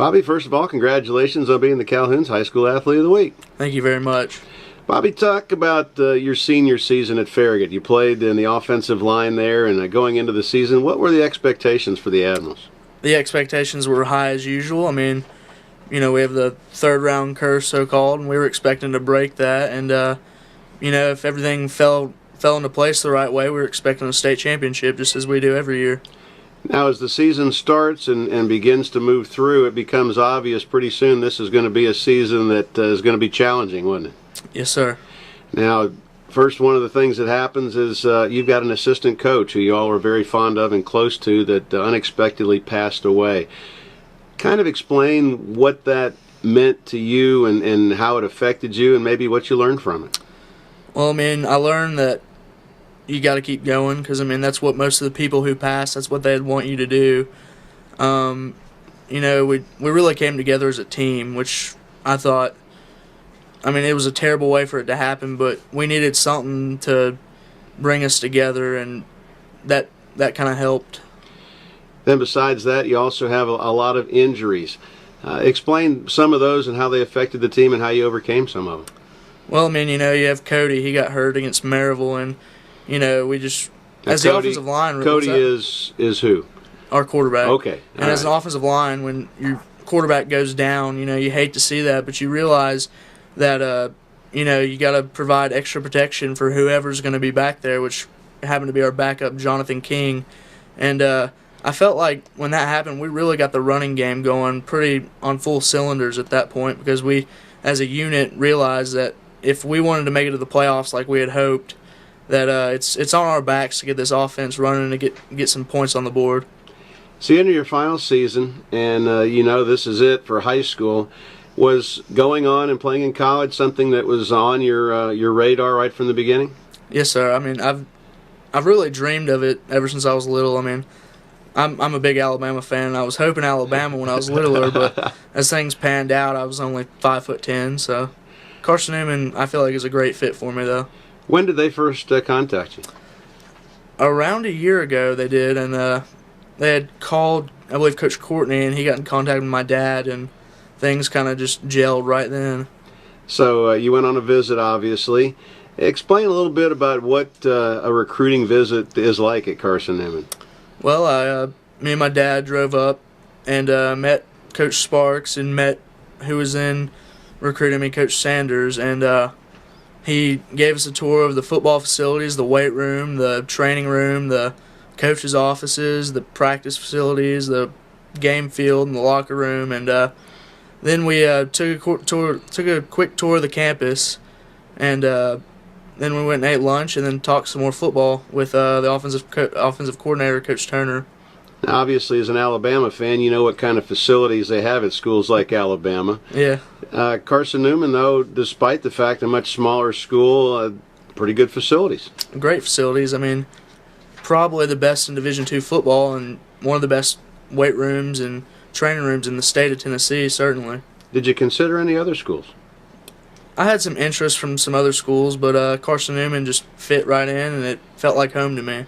Bobby, first of all, congratulations on being the Calhoun's High School Athlete of the Week. Thank you very much. Bobby, talk about your senior season at Farragut. You played in the offensive line there, and going into the season, what were the expectations for the Admirals? The expectations were high as usual. I mean, we have the third-round curse, so-called, and we were expecting to break that. And, if everything fell into place the right way, we were expecting a state championship, just as we do every year. Now, as the season starts and begins to move through, it becomes obvious pretty soon this is going to be a season that is going to be challenging, wouldn't it? Yes, sir. Now, first, one of the things that happens is you've got an assistant coach who you all were very fond of and close to that unexpectedly passed away. Kind of explain what that meant to you and how it affected you and maybe what you learned from it. Well, I learned that you got to keep going because, that's what most of the people who pass, that's what they'd want you to do. We really came together as a team, which I thought, it was a terrible way for it to happen, but we needed something to bring us together, and that kind of helped. Then besides that, you also have a lot of injuries. Explain some of those and how they affected the team and how you overcame some of them. Well, you have Cody. He got hurt against Maryville, and we just, as the offensive line. Cody is who? Our quarterback. Okay. And as an offensive line, when your quarterback goes down, you hate to see that, but you realize that, you got to provide extra protection for whoever's going to be back there, which happened to be our backup, Jonathan King. And I felt like when that happened, we really got the running game going pretty on full cylinders at that point because we, as a unit, realized that if we wanted to make it to the playoffs like we had hoped, that it's on our backs to get this offense running and to get some points on the board. So you enter your final season, and this is it for high school. Was going on and playing in college something that was on your radar right from the beginning? Yes, sir. I've really dreamed of it ever since I was little. I'm a big Alabama fan, and I was hoping Alabama when I was littler, but as things panned out, I was only 5'10", so Carson Newman, I feel like, is a great fit for me, though. When did they first contact you? Around a year ago, they did, and they had called, I believe, Coach Courtney, and he got in contact with my dad, and things kind of just gelled right then. So you went on a visit, obviously. Explain a little bit about what a recruiting visit is like at Carson Newman. Well, me and my dad drove up and met Coach Sparks and met who was in recruiting me, Coach Sanders, and he gave us a tour of the football facilities, the weight room, the training room, the coaches' offices, the practice facilities, the game field, and the locker room, and then we took a quick tour of the campus, and then we went and ate lunch, and then talked some more football with the offensive coordinator, Coach Turner. Now, obviously, as an Alabama fan, you know what kind of facilities they have at schools like Alabama. Yeah. Carson Newman, though, despite the fact a much smaller school, pretty good facilities. Great facilities. Probably the best in Division II football, and one of the best weight rooms and training rooms in the state of Tennessee, certainly. Did you consider any other schools? I had some interest from some other schools, but Carson Newman just fit right in, and it felt like home to me.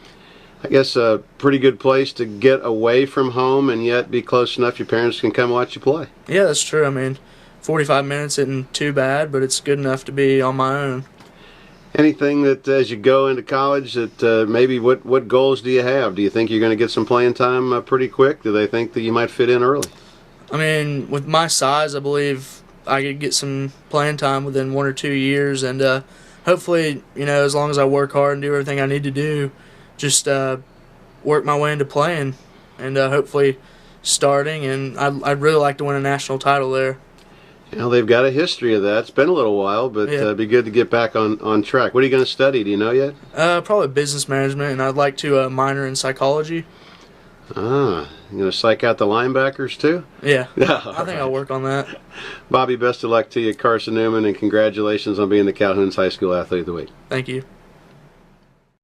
I guess a pretty good place to get away from home and yet be close enough your parents can come watch you play. Yeah, that's true. 45 minutes isn't too bad, but it's good enough to be on my own. Anything that, as you go into college, that maybe what goals do you have? Do you think you're going to get some playing time pretty quick? Do they think that you might fit in early? With my size, I believe I could get some playing time within 1 or 2 years, and hopefully, as long as I work hard and do everything I need to do, just work my way into playing and hopefully starting, and I'd really like to win a national title there. They've got a history of that. It's been a little while, but it'd be good to get back on track. What are you going to study? Do you know yet? Probably business management, and I'd like to minor in psychology. You're going to psych out the linebackers too? Yeah, I think I'll work on that. Bobby, best of luck to you, Carson Newman, and congratulations on being the Calhoun's High School Athlete of the Week. Thank you.